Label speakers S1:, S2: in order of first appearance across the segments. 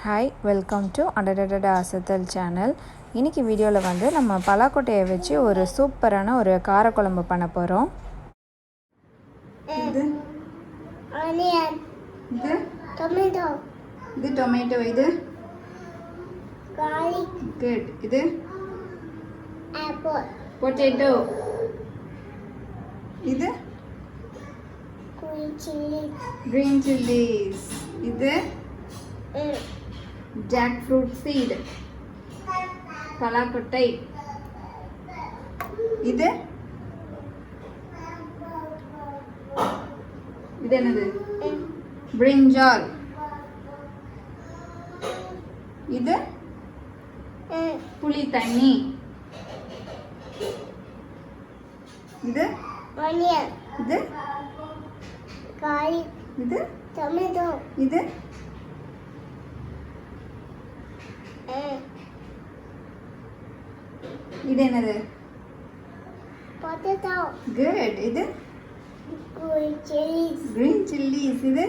S1: Hi, welcome to அடடடா அசத்தல் channel. இன்றைக்கி வீடியோவில் வந்து நம்ம பலாக்கொட்டையை வச்சு ஒரு சூப்பரான ஒரு காரக்குழம்பு பண்ண போகிறோம்.
S2: இது டொமேட்டோ, இது டொமேட்டோ, இது garlic, good, இது
S3: apple,
S2: potato, இது green chilies, இது jackfruit seed, பலாக்கொட்டை, இது என்னது brinjal, இது புளி தண்ணி, இது
S3: onion,
S2: இது
S3: garlic,
S2: இது
S3: tomato,
S2: இது இது என்னது
S3: potato,
S2: good, இது green chilies, இது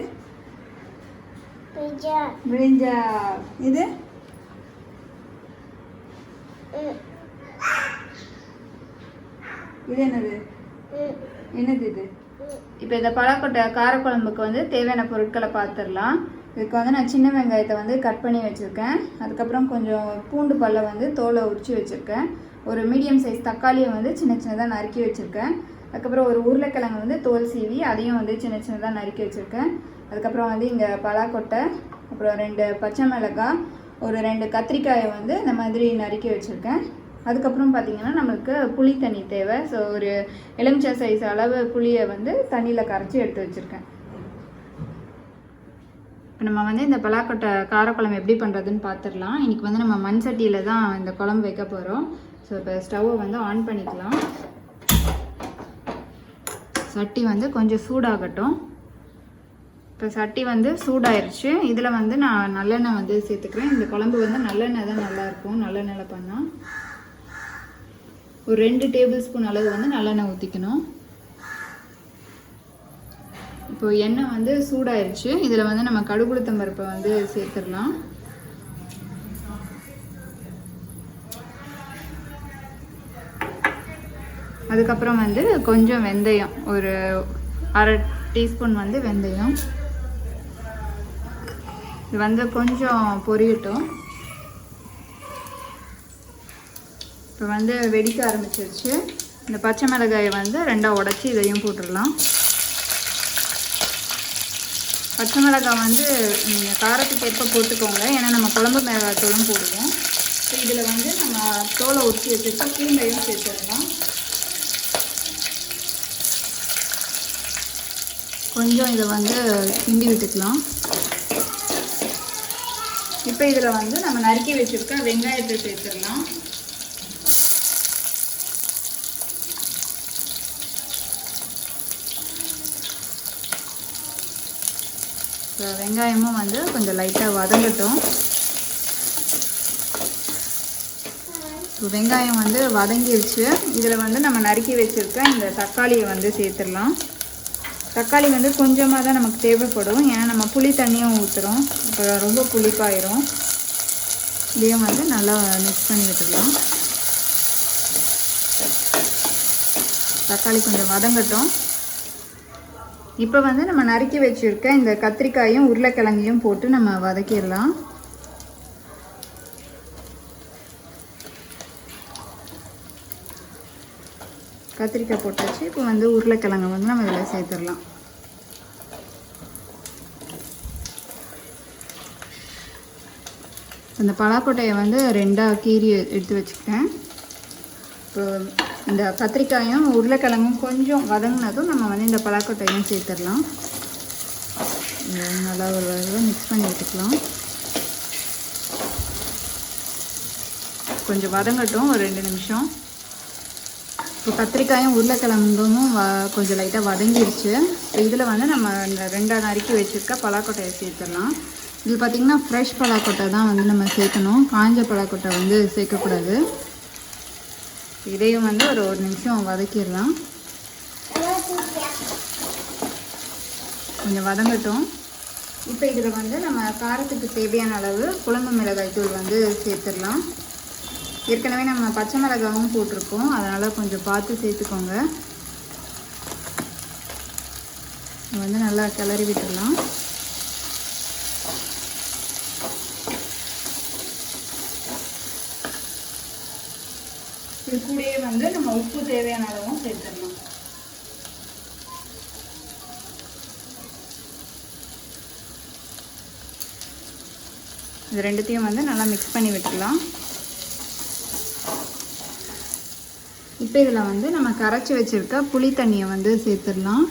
S2: brinjal, இது இது என்னது இது இப்போ இந்த பலாக்கொட்டை காரக்குழம்புக்கு வந்து தேவையான பொருட்களை பார்த்துடலாம். இதுக்கு வந்து நான் சின்ன வெங்காயத்தை வந்து கட் பண்ணி வச்சுருக்கேன். அதுக்கப்புறம் கொஞ்சம் பூண்டு பல்லை வந்து தோலை உரித்து வச்சுருக்கேன். ஒரு மீடியம் சைஸ் தக்காளியை வந்து சின்ன சின்னதாக நறுக்கி வச்சுருக்கேன். அதுக்கப்புறம் ஒரு உருளைக்கிழங்கு வந்து தோல் சீவி அதையும் வந்து சின்ன சின்னதாக நறுக்கி வச்சுருக்கேன். அதுக்கப்புறம் வந்து இங்கே பலாக்கொட்டை, அப்புறம் 2 பச்சை மிளகாய், ஒரு 2 கத்திரிக்காயை வந்து இந்த மாதிரி நறுக்கி வச்சுருக்கேன். அதுக்கப்புறம் பார்த்திங்கன்னா நம்மளுக்கு புளி தண்ணி தேவை. ஸோ ஒரு எலுமிச்சை சைஸ் அளவு புளியை வந்து தண்ணியில் கரைச்சி எடுத்து வச்சுருக்கேன். இப்போ நம்ம வந்து இந்த பலாக்கொட்டை காரக்குழம்பு எப்படி பண்ணுறதுன்னு பார்த்துடலாம். இன்றைக்கி வந்து நம்ம மண் சட்டியில் தான் இந்த குழம்பு வைக்க போகிறோம். ஸோ இப்போ ஸ்டவ்வை வந்து ஆன் பண்ணிக்கலாம். சட்டி வந்து கொஞ்சம் சூடாகட்டும். இப்போ சட்டி வந்து சூடாயிருச்சு. இதில் வந்து நான் நல்லெண்ணெய் வந்து சேர்த்துக்கிறேன். இந்த குழம்பு வந்து நல்லெண்ணெய் தான் நல்லாயிருக்கும். நல்லெண்ணெயில் பண்ணால் ஒரு 2 டேபிள் ஸ்பூன் அளவு வந்து நல்லெண்ணெய் ஊற்றிக்கணும். இப்போ எண்ணெய் வந்து சூடாயிருச்சு. இதில் வந்து நம்ம கடுகுளுத்தம் பருப்பை வந்து சேர்த்துடலாம். அதுக்கப்புறம் வந்து கொஞ்சம் வெந்தயம், ஒரு 1/2 டீஸ்பூன் வந்து வெந்தயம். இது வந்து கொஞ்சம் பொரியட்டும். இப்போ வந்து வெடிக்க ஆரம்பிச்சிருச்சு. இந்த பச்சை மிளகாயை வந்து 2ஆக உடச்சி இதையும் போட்டுடலாம். பச்சை மிளகாய் வந்து நீங்கள் காரத்துக்கு ஏற்ப போட்டுக்கோங்க, ஏன்னா நம்ம குழம்பு மிளகாய் தூளும் போடுவோம். ஸோ இதில் வந்து நம்ம தோலை உரிச்சி வச்சுட்டு பூண்டையும் சேர்த்துடலாம். கொஞ்சம் இதை வந்து கிண்டி விட்டுக்கலாம். இப்போ இதில் வந்து நம்ம நறுக்கி வச்சுருக்க வெங்காயத்தை சேர்த்துடலாம். வெங்காயமும் வந்து கொஞ்சம் லைட்டாக வதங்கட்டும். வெங்காயம் வந்து வதங்கிருச்சு. இதில் வந்து நம்ம நறுக்கி வச்சுருக்க இந்த தக்காளியை வந்து சேர்த்துடலாம். தக்காளி வந்து கொஞ்சமாக தான் நமக்கு தேவைப்படும், ஏன்னா நம்ம புளி தண்ணியும் ஊற்றுறோம். இப்போ ரொம்ப புளிப்பாயிரும். இதையும் வந்து நல்லா மிக்ஸ் பண்ணி விட்டுடலாம். தக்காளி கொஞ்சம் வதங்கட்டும். இப்போ வந்து நம்ம நறுக்கி வச்சுருக்க இந்த கத்திரிக்காயும் உருளைக்கிழங்கையும் போட்டு நம்ம வதக்கிடலாம். கத்திரிக்காய் போட்டாச்சு. இப்போ வந்து உருளைக்கிழங்கை வந்து நம்ம இதில் சேர்த்துடலாம். இந்த பலாக்கொட்டையை வந்து 2ஆக கீறி எடுத்து வச்சுக்கிட்டேன். இப்போ இந்த கத்திரிக்காயும் உருளைக்கிழங்கும் கொஞ்சம் வதங்கினதும் நம்ம வந்து இந்த பலாக்கொட்டையும் சேர்த்துடலாம். நல்லா ஒரு மிக்ஸ் பண்ணி விட்டுக்கலாம். கொஞ்சம் வதங்கட்டும் ஒரு 2 நிமிஷம். இப்போ கத்திரிக்காயும் உருளைக்கிழங்கும் கொஞ்சம் லைட்டாக வதங்கிடுச்சு. இதில் வந்து நம்ம இந்த 2ஆக நறுக்கி வச்சுருக்க பலாக்கொட்டையை சேர்த்துடலாம். இது பார்த்திங்கன்னா ஃப்ரெஷ் பலாக்கொட்டை தான் வந்து நம்ம சேர்க்கணும். காஞ்ச பலாக்கொட்டை வந்து சேர்க்கக்கூடாது. இதையும் வந்து ஒரு 1 நிமிஷம் வதக்கிடலாம். கொஞ்சம் வதங்கட்டும். இப்போ இதில் வந்து நம்ம காரத்துக்கு தேவையான அளவு குழம்பு மிளகாய் தூள் வந்து சேர்த்துடலாம். ஏற்கனவே நம்ம பச்சை மிளகாவும் போட்டிருக்கோம், அதனால் கொஞ்சம் பார்த்து சேர்த்துக்கோங்க. வந்து நல்லா கிளறி விட்டுடலாம். இது கூடயே வந்து நம்ம உப்பு தேவையான அளவும் சேர்த்துடலாம். இது ரெண்டுத்தையும் வந்து நல்லா மிக்ஸ் பண்ணி விட்டுடலாம். இப்போ இதில் வந்து நம்ம கரைச்சி வச்சுருக்க புளி தண்ணியை வந்து சேர்த்துடலாம்.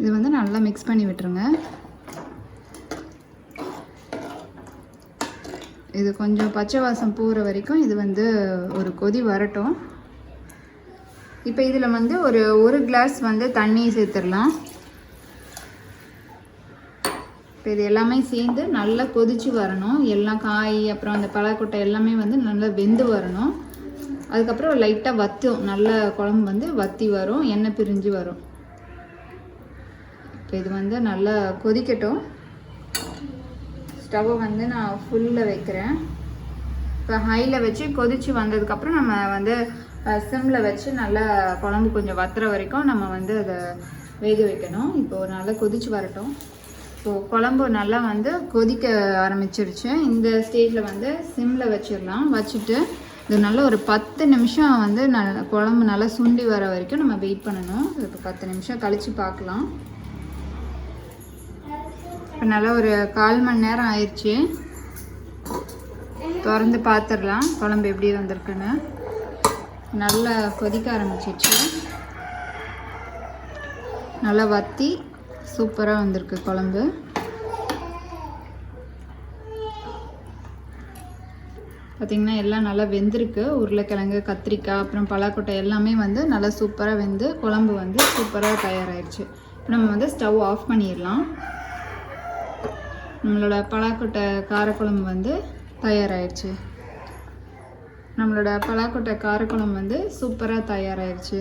S2: இது வந்து நல்லா மிக்ஸ் பண்ணி விட்டுருங்க. இது கொஞ்சம் பச்சை வாசம் போகிற வரைக்கும் இது வந்து ஒரு கொதி வரட்டும். இப்போ இதில் வந்து ஒரு கிளாஸ் வந்து தண்ணி சேர்த்துடலாம். இப்போ இது எல்லாமே சேர்ந்து நல்லா கொதிச்சு வரணும். எல்லாம் காய் அப்புறம் அந்த பலாக்கொட்டை எல்லாமே வந்து நல்லா வெந்து வரணும். அதுக்கப்புறம் லைட்டாக வற்றும், நல்ல குழம்பு வந்து வற்றி வரும், எண்ணெய் பிரிஞ்சு வரும். இப்போ இது வந்து நல்லா கொதிக்கட்டும். ஸ்டவ்வை வந்து நான் ஃபுல்லில் வைக்கிறேன். இப்போ ஹையில் வச்சு கொதித்து வந்ததுக்கப்புறம் நம்ம வந்து சிம்மில் வச்சு நல்லா குழம்பு கொஞ்சம் வத்துற வரைக்கும் நம்ம வந்து அதை வேக வைக்கணும். இப்போது நல்லா கொதித்து வரட்டும். இப்போது குழம்பு நல்லா வந்து கொதிக்க ஆரம்பிச்சிருச்சு. இந்த ஸ்டேஜில் வந்து சிம்மில் வச்சிடலாம். வச்சுட்டு இது நல்லா ஒரு 10 நிமிஷம் வந்து குழம்பு நல்லா சுண்டி வர வரைக்கும் நம்ம வெயிட் பண்ணணும். இப்போ 10 நிமிஷம் கழித்து பார்க்கலாம். இப்போ நல்லா ஒரு 1/4 மணி நேரம் ஆயிடுச்சு. திறந்து பார்த்துடலாம் குழம்பு எப்படி வந்திருக்குன்னு. நல்லா கொதிக்க ஆரம்பிச்சிடுச்சு. நல்லா வற்றி சூப்பராக வந்திருக்கு குழம்பு. பார்த்திங்கன்னா எல்லாம் நல்லா வெந்திருக்கு. உருளைக்கிழங்கு, கத்திரிக்காய், அப்புறம் பலாக்கொட்டை எல்லாமே வந்து நல்லா சூப்பராக வெந்து குழம்பு வந்து சூப்பராக தயாராகிடுச்சு. இப்போ நம்ம வந்து ஸ்டவ் ஆஃப் பண்ணிடலாம். நம்மளோட பலாக்கொட்டை காரக்குழம்பு வந்து தயாராகிடுச்சு. நம்மளோட பலாக்கொட்டை காரக்குழம்பு வந்து சூப்பராக தயாராகிடுச்சு.